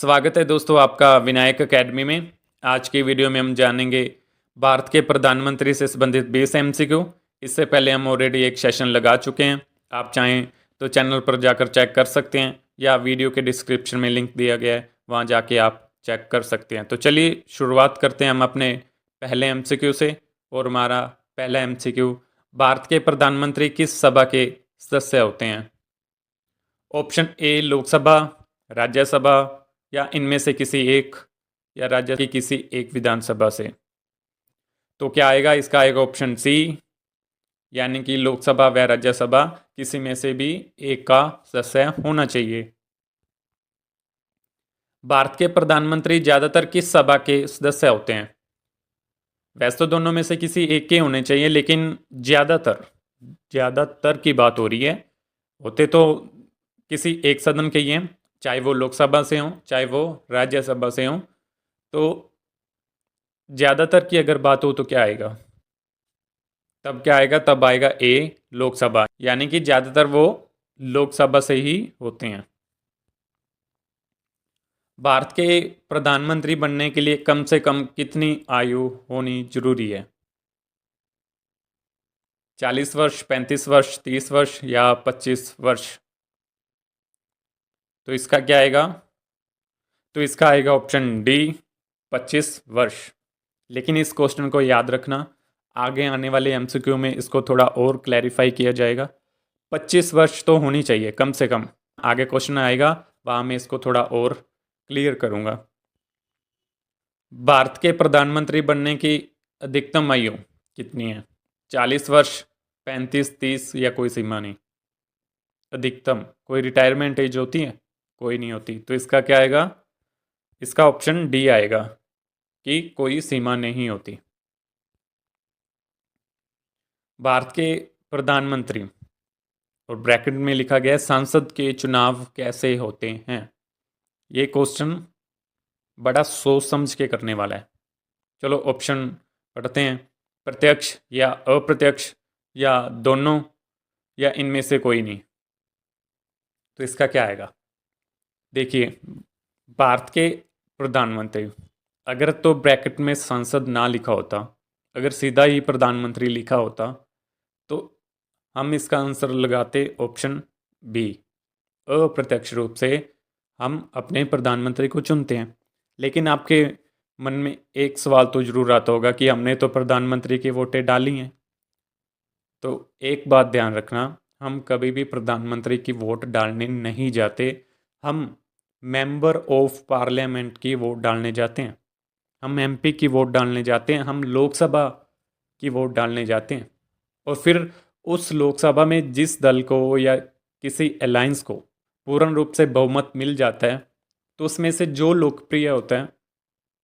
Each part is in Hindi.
स्वागत है दोस्तों आपका विनायक एकेडमी में। आज की वीडियो में हम जानेंगे भारत के प्रधानमंत्री से संबंधित 20 एमसीक्यू। इससे पहले हम ऑलरेडी एक सेशन लगा चुके हैं। आप चाहें तो चैनल पर जाकर चेक कर सकते हैं या वीडियो के डिस्क्रिप्शन में लिंक दिया गया है, वहाँ जाके आप चेक कर सकते हैं। तो चलिए शुरुआत करते हैं हम अपने पहले एमसीक्यू से। और हमारा पहला एमसीक्यू, भारत के प्रधानमंत्री किस सभा के सदस्य होते हैं? ऑप्शन ए लोकसभा, राज्यसभा या इनमें से किसी एक, या राज्य की किसी एक विधानसभा से। तो क्या आएगा? इसका आएगा ऑप्शन सी, यानी कि लोकसभा व राज्यसभा किसी में से भी एक का सदस्य होना चाहिए। भारत के प्रधानमंत्री ज्यादातर किस सभा के सदस्य होते हैं? वैसे तो दोनों में से किसी एक के होने चाहिए, लेकिन ज्यादातर ज्यादातर की बात हो रही है। होते तो किसी एक सदन के ही हैं, चाहे वो लोकसभा से हों चाहे वो राज्यसभा से हों। तो ज़्यादातर की अगर बात हो तो क्या आएगा? तब क्या आएगा? तब आएगा ए लोकसभा, यानी कि ज़्यादातर वो लोकसभा से ही होते हैं। भारत के प्रधानमंत्री बनने के लिए कम से कम कितनी आयु होनी जरूरी है? 40 वर्ष, 35 वर्ष, 30 वर्ष या 25 वर्ष? तो इसका क्या आएगा? तो इसका आएगा ऑप्शन डी, 25 वर्ष। लेकिन इस क्वेश्चन को याद रखना, आगे आने वाले एमसीक्यू में इसको थोड़ा और क्लैरिफाई किया जाएगा। 25 वर्ष तो होनी चाहिए कम से कम। आगे क्वेश्चन आएगा वहाँ मैं इसको थोड़ा और क्लियर करूँगा। भारत के प्रधानमंत्री बनने की अधिकतम आयु कितनी है? 40 वर्ष, 35, 30 या कोई सीमा नहीं? अधिकतम कोई रिटायरमेंट एज होती है? कोई नहीं होती। तो इसका क्या आएगा? इसका ऑप्शन डी आएगा कि कोई सीमा नहीं होती। भारत के प्रधानमंत्री, और ब्रैकेट में लिखा गया है संसद के चुनाव कैसे होते हैं। ये क्वेश्चन बड़ा सोच समझ के करने वाला है। चलो ऑप्शन पढ़ते हैं। प्रत्यक्ष या अप्रत्यक्ष या दोनों या इनमें से कोई नहीं? तो इसका क्या आएगा? देखिए, भारत के प्रधानमंत्री, अगर तो ब्रैकेट में संसद ना लिखा होता, अगर सीधा ही प्रधानमंत्री लिखा होता, तो हम इसका आंसर लगाते ऑप्शन बी, अप्रत्यक्ष रूप से हम अपने प्रधानमंत्री को चुनते हैं। लेकिन आपके मन में एक सवाल तो जरूर आता होगा कि हमने तो प्रधानमंत्री की वोटें डाली हैं। तो एक बात ध्यान रखना, हम कभी भी प्रधानमंत्री की वोट डालने नहीं जाते। हम मेंबर ऑफ पार्लियामेंट की वोट डालने जाते हैं, हम एमपी की वोट डालने जाते हैं, हम लोकसभा की वोट डालने जाते हैं। और फिर उस लोकसभा में जिस दल को या किसी अलायंस को पूर्ण रूप से बहुमत मिल जाता है, तो उसमें से जो लोकप्रिय होता है,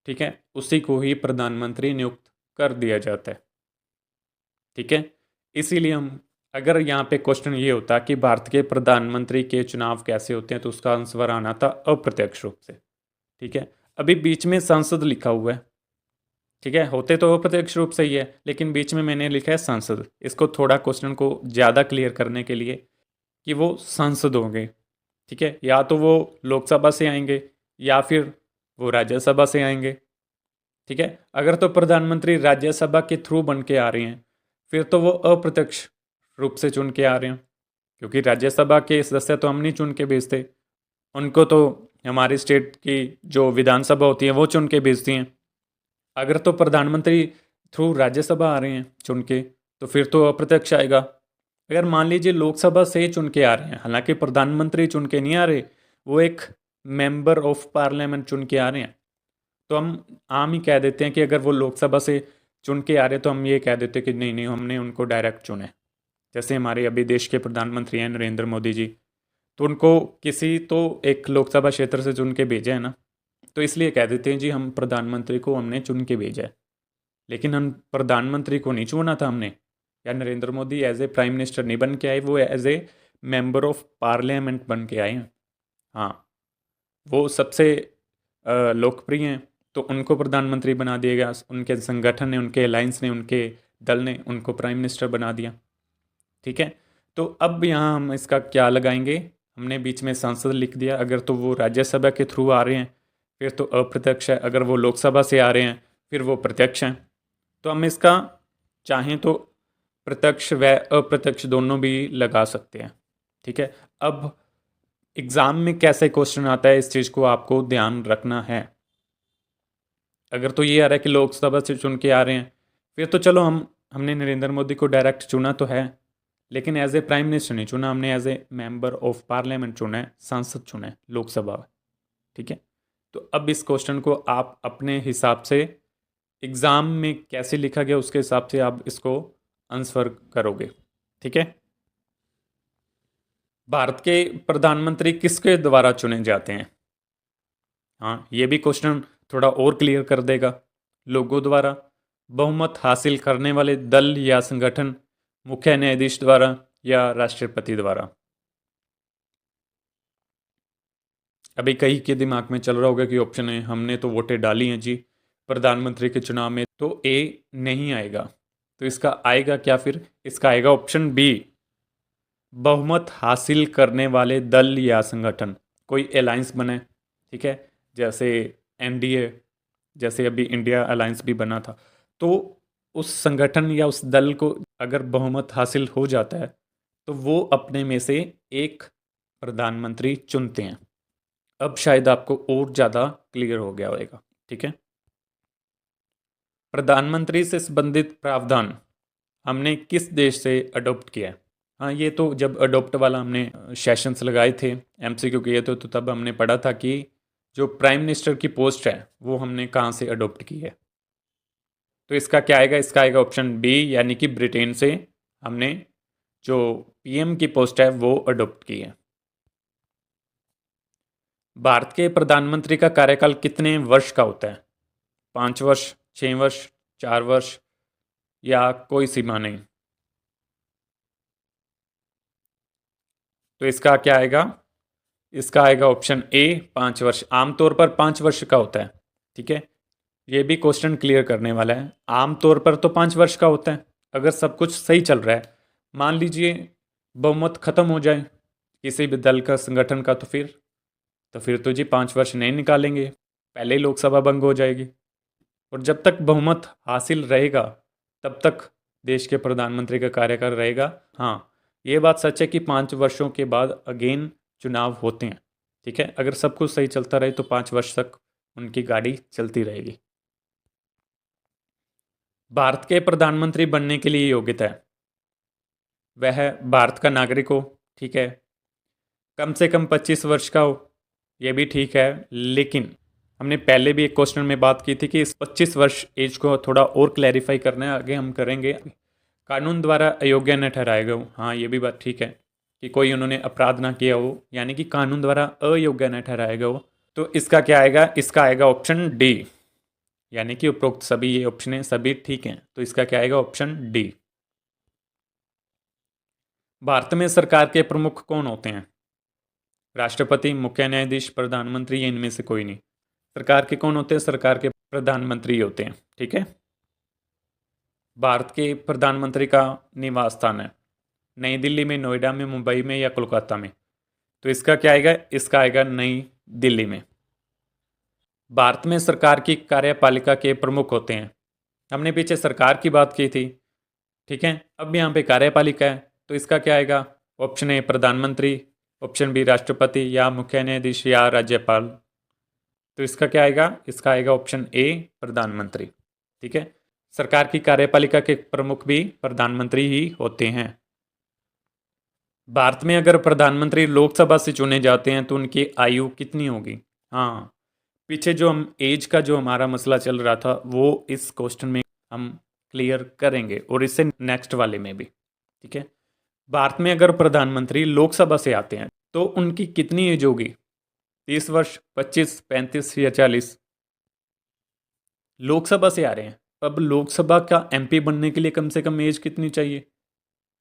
ठीक है, उसी को ही प्रधानमंत्री नियुक्त कर दिया जाता है। ठीक है, इसीलिए हम, अगर यहाँ पे क्वेश्चन ये होता कि भारत के प्रधानमंत्री के चुनाव कैसे होते हैं, तो उसका आंसर आना था अप्रत्यक्ष रूप से। ठीक है, अभी बीच में सांसद लिखा हुआ है। ठीक है, होते तो अप्रत्यक्ष रूप से ही है, लेकिन बीच में मैंने लिखा है सांसद। इसको थोड़ा क्वेश्चन को ज़्यादा क्लियर करने के लिए कि वो सांसद होंगे। ठीक है, या तो वो लोकसभा से आएंगे या फिर वो राज्यसभा से आएंगे। ठीक है, अगर तो प्रधानमंत्री राज्यसभा के थ्रू बन के आ रहे हैं, फिर तो वो अप्रत्यक्ष रूप से चुन के आ रहे हैं, क्योंकि राज्यसभा के सदस्य तो हम नहीं चुन के भेजते, उनको तो हमारे स्टेट की जो विधानसभा होती है वो चुन के भेजती हैं। अगर तो प्रधानमंत्री थ्रू राज्यसभा आ रहे हैं चुन के, तो फिर तो अप्रत्यक्ष आएगा। अगर मान लीजिए लोकसभा से चुन के आ रहे हैं, हालांकि प्रधानमंत्री चुन के नहीं आ रहे, वो एक मेंबर ऑफ पार्लियामेंट चुन के आ रहे हैं, तो हम आम ही कह देते हैं कि अगर वो लोकसभा से चुन के आ रहे, तो हम ये कह देते हैं कि नहीं नहीं, हमने उनको डायरेक्ट चुना है। जैसे हमारे अभी देश के प्रधानमंत्री हैं नरेंद्र मोदी जी, तो उनको किसी तो एक लोकसभा क्षेत्र से चुन के भेजा है ना, तो इसलिए कह देते हैं जी हम प्रधानमंत्री को हमने चुन के भेजा है। लेकिन हम प्रधानमंत्री को नहीं चुना था हमने, या Narendra Modi as a prime minister नहीं बन के आए, वो as a member of parliament बन के आए हैं। हाँ, वो सबसे लोकप्रिय हैं, तो उनको प्रधानमंत्री बना दिया गया। उनके संगठन ने, उनके अलायंस ने, उनके दल ने उनको प्राइम मिनिस्टर बना दिया। ठीक है, तो अब यहाँ हम इसका क्या लगाएंगे? हमने बीच में सांसद लिख दिया, अगर तो वो राज्यसभा के थ्रू आ रहे हैं, फिर तो अप्रत्यक्ष है। अगर वो लोकसभा से आ रहे हैं फिर वो प्रत्यक्ष हैं। तो हम इसका चाहें तो प्रत्यक्ष व अप्रत्यक्ष दोनों भी लगा सकते हैं। ठीक है, अब एग्जाम में कैसे क्वेश्चन आता है इस चीज़ को आपको ध्यान रखना है। अगर तो ये आ रहा है कि लोकसभा से चुन के आ रहे हैं फिर तो चलो हमने नरेंद्र मोदी को डायरेक्ट चुना तो है, लेकिन एज ए प्राइम मिनिस्टर नहीं चुना, हमने as a member of parliament चुना है, सांसद चुना है लोकसभा। ठीक है, तो अब इस क्वेश्चन को आप अपने हिसाब से एग्जाम में कैसे लिखा गया उसके हिसाब से आप इसको आंसर करोगे। ठीक है, भारत के प्रधानमंत्री किसके द्वारा चुने जाते हैं? हाँ, ये भी क्वेश्चन थोड़ा और क्लियर कर देगा। लोगों द्वारा, बहुमत हासिल करने वाले दल या संगठन, मुख्य न्यायाधीश द्वारा या राष्ट्रपति द्वारा। अभी कई के दिमाग में चल रहा होगा कि ऑप्शन है, हमने तो वोटें डाली हैं जी प्रधानमंत्री के चुनाव में, तो ए नहीं आएगा। तो इसका आएगा क्या फिर? इसका आएगा ऑप्शन बी, बहुमत हासिल करने वाले दल या संगठन, कोई अलायंस बने। ठीक है, जैसे एनडीए, जैसे अभी इंडिया अलायंस भी बना था, तो उस संगठन या उस दल को अगर बहुमत हासिल हो जाता है तो वो अपने में से एक प्रधानमंत्री चुनते हैं। अब शायद आपको और ज़्यादा क्लियर हो गया होगा। ठीक है, प्रधानमंत्री से संबंधित प्रावधान हमने किस देश से अडॉप्ट किया है? हाँ, ये तो जब अडॉप्ट वाला हमने सेशंस लगाए थे, एमसीक्यू किए थे, तो तब हमने पढ़ा था कि जो प्राइम मिनिस्टर की पोस्ट है वो हमने कहाँ से अडॉप्ट की है। तो इसका क्या आएगा? इसका आएगा ऑप्शन बी, यानी कि ब्रिटेन से हमने जो पीएम की पोस्ट है वो अडॉप्ट की है। भारत के प्रधानमंत्री का कार्यकाल कितने वर्ष का होता है? 5 वर्ष, 6 वर्ष, 4 वर्ष या कोई सीमा नहीं? तो इसका क्या आएगा? इसका आएगा ऑप्शन ए, 5 वर्ष। आमतौर पर 5 वर्ष का होता है। ठीक है, ये भी क्वेश्चन क्लियर करने वाला है। आमतौर पर तो 5 वर्ष का होता है, अगर सब कुछ सही चल रहा है। मान लीजिए बहुमत खत्म हो जाए किसी भी दल का, संगठन का, तो फिर तो जी 5 वर्ष नहीं निकालेंगे, पहले ही लोकसभा भंग हो जाएगी। और जब तक बहुमत हासिल रहेगा तब तक देश के प्रधानमंत्री का कार्यकाल रहेगा। हाँ, ये बात सच है कि 5 वर्षों के बाद अगेन चुनाव होते हैं। ठीक है, अगर सब कुछ सही चलता रहे तो 5 वर्ष तक उनकी गाड़ी चलती रहेगी। भारत के प्रधानमंत्री बनने के लिए योग्यता है, वह भारत का नागरिक हो। ठीक है, कम से कम 25 वर्ष का हो, यह भी ठीक है। लेकिन हमने पहले भी एक क्वेश्चन में बात की थी कि इस 25 वर्ष एज को थोड़ा और क्लैरिफाई करना है, आगे हम करेंगे। कानून द्वारा अयोग्य न ठहराया गया हो, हाँ ये भी बात ठीक है कि कोई उन्होंने अपराध ना किया हो, यानी कि कानून द्वारा अयोग्य न ठहराया गया हो। तो इसका क्या आएगा? इसका आएगा ऑप्शन डी, यानी कि उपरोक्त सभी ये ऑप्शन है सभी ठीक हैं। तो इसका क्या आएगा? Option D. भारत में सरकार के प्रमुख कौन होते हैं? राष्ट्रपति, मुख्य न्यायाधीश, प्रधानमंत्री, या इनमें से कोई नहीं? सरकार के कौन होते हैं? सरकार के प्रधानमंत्री होते हैं। ठीक है, भारत के प्रधानमंत्री का निवास स्थान है नई दिल्ली में, नोएडा में, मुंबई में या कोलकाता में? तो इसका क्या आएगा? इसका आएगा नई दिल्ली में। भारत में सरकार की कार्यपालिका के प्रमुख होते हैं, हमने पीछे सरकार की बात की थी। ठीक है, अब यहाँ पे कार्यपालिका है, तो इसका क्या आएगा? ऑप्शन ए प्रधानमंत्री, ऑप्शन बी राष्ट्रपति, या मुख्य न्यायाधीश, या राज्यपाल। तो इसका क्या आएगा? इसका आएगा ऑप्शन ए प्रधानमंत्री। ठीक है, सरकार की कार्यपालिका के प्रमुख भी प्रधानमंत्री ही होते हैं। भारत में अगर प्रधानमंत्री लोकसभा से चुने जाते हैं तो उनकी आयु कितनी होगी? हाँ, पीछे जो हम एज का जो हमारा मसला चल रहा था वो इस क्वेश्चन में हम क्लियर करेंगे, और इससे नेक्स्ट वाले में भी। ठीक है, भारत में अगर प्रधानमंत्री लोकसभा से आते हैं तो उनकी कितनी एज होगी? 30 वर्ष, 25, 35 या 40? लोकसभा से आ रहे हैं, अब लोकसभा का एमपी बनने के लिए कम से कम एज कितनी चाहिए?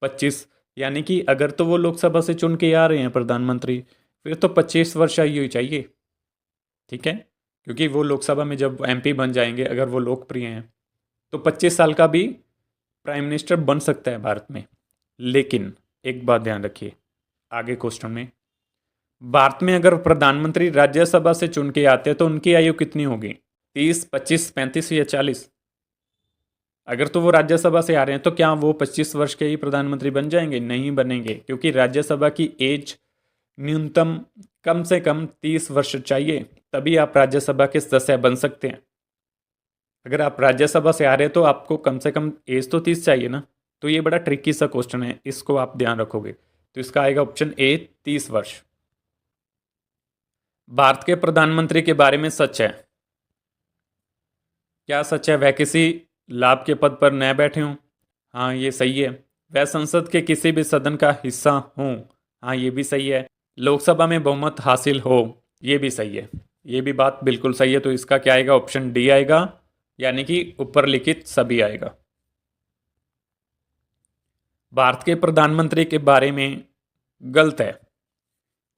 25। यानी कि अगर तो वो लोकसभा से चुन के आ रहे हैं प्रधानमंत्री, फिर तो 25 वर्ष आयु ही चाहिए। ठीक है, क्योंकि वो लोकसभा में जब एमपी बन जाएंगे, अगर वो लोकप्रिय हैं, तो 25 साल का भी प्राइम मिनिस्टर बन सकता है भारत में। लेकिन एक बात ध्यान रखिए, आगे क्वेश्चन में भारत में अगर प्रधानमंत्री राज्यसभा से चुन के आते हैं तो उनकी आयु कितनी होगी? 30, 25, 35 या 40? अगर तो वो राज्यसभा से आ रहे हैं तो क्या वो 25 वर्ष के ही प्रधानमंत्री बन जाएंगे? नहीं बनेंगे, क्योंकि राज्यसभा की एज न्यूनतम कम से कम 30 वर्ष चाहिए, तभी आप राज्यसभा के सदस्य बन सकते हैं। अगर आप राज्यसभा से आ रहे हैं तो आपको कम से कम एज तो 30 चाहिए ना। तो ये बड़ा ट्रिकी सा क्वेश्चन है, इसको आप ध्यान रखोगे। तो इसका आएगा ऑप्शन ए, 30 वर्ष। भारत के प्रधानमंत्री के बारे में सच है। क्या सच है? वह किसी लाभ के पद पर न बैठे हों। हाँ, ये सही है। वह संसद के किसी भी सदन का हिस्सा हों। हाँ, ये भी सही है। लोकसभा में बहुमत हासिल हो। ये भी सही है। ये भी बात बिल्कुल सही है। तो इसका क्या आएगा? ऑप्शन डी आएगा, यानी कि ऊपर लिखित सभी आएगा। भारत के प्रधानमंत्री के बारे में गलत है।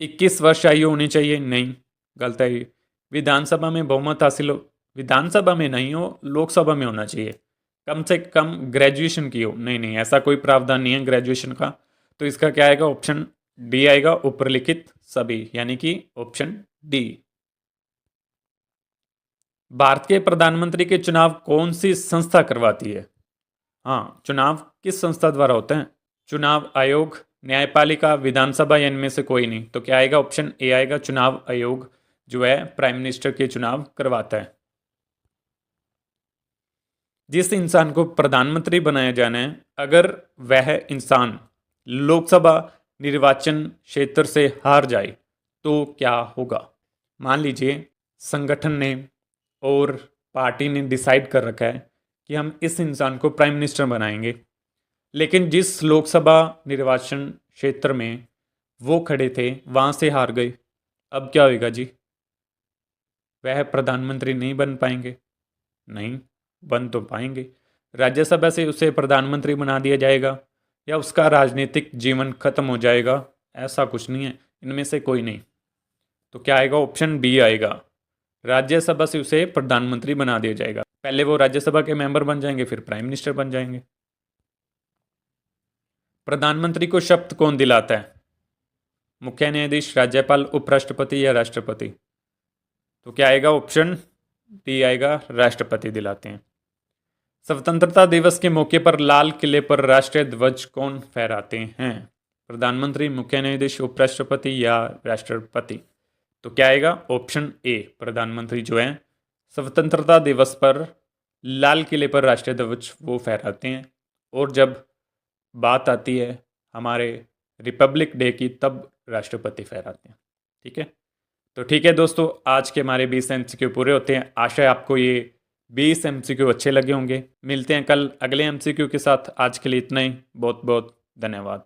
21 वर्ष आयु होनी चाहिए। नहीं, गलत है। विधानसभा में बहुमत हासिल हो, विधानसभा में नहीं हो, लोकसभा में होना चाहिए। कम से कम ग्रेजुएशन की हो। नहीं नहीं, ऐसा कोई प्रावधान नहीं है ग्रेजुएशन का। तो इसका क्या आएगा? ऑप्शन डी आएगा, ऊपर लिखित सभी, यानी कि ऑप्शन डी। भारत के प्रधानमंत्री के चुनाव कौन सी संस्था करवाती है? हाँ, चुनाव किस संस्था द्वारा होते हैं? चुनाव आयोग, न्यायपालिका, विधानसभा या इनमें से कोई नहीं। तो क्या आएगा? ऑप्शन ए आएगा, चुनाव आयोग जो है प्राइम मिनिस्टर के चुनाव करवाता है। जिस इंसान को प्रधानमंत्री बनाया जाना है, अगर वह इंसान लोकसभा निर्वाचन क्षेत्र से हार जाए तो क्या होगा? मान लीजिए संगठन ने और पार्टी ने डिसाइड कर रखा है कि हम इस इंसान को प्राइम मिनिस्टर बनाएंगे, लेकिन जिस लोकसभा निर्वाचन क्षेत्र में वो खड़े थे वहाँ से हार गए। अब क्या होगा जी? वह प्रधानमंत्री नहीं बन पाएंगे? नहीं, बन तो पाएंगे। राज्यसभा से उसे प्रधानमंत्री बना दिया जाएगा या उसका राजनीतिक जीवन खत्म हो जाएगा? ऐसा कुछ नहीं है, इनमें से कोई नहीं। तो क्या आएगा? ऑप्शन बी आएगा, राज्यसभा से उसे प्रधानमंत्री बना दिया जाएगा। पहले वो राज्यसभा के मेंबर बन जाएंगे, फिर प्राइम मिनिस्टर बन जाएंगे। प्रधानमंत्री को शपथ कौन दिलाता है? मुख्य न्यायाधीश, राज्यपाल, उपराष्ट्रपति या राष्ट्रपति? तो क्या आएगा? ऑप्शन डी आएगा, राष्ट्रपति दिलाते हैं। स्वतंत्रता दिवस के मौके पर लाल किले पर राष्ट्रीय ध्वज कौन फहराते हैं? प्रधानमंत्री, मुख्य न्यायाधीश, उपराष्ट्रपति या राष्ट्रपति? तो क्या आएगा? ऑप्शन ए, प्रधानमंत्री जो है स्वतंत्रता दिवस पर लाल किले पर राष्ट्रीय ध्वज वो फहराते हैं। और जब बात आती है हमारे रिपब्लिक डे की, तब राष्ट्रपति फहराते हैं। ठीक है, तो ठीक है दोस्तों, आज के हमारे 20 MCQ पूरे होते हैं। आशा है आपको ये 20 MCQ अच्छे लगे होंगे। मिलते हैं कल अगले MCQ के साथ। आज के लिए इतना ही। बहुत बहुत धन्यवाद।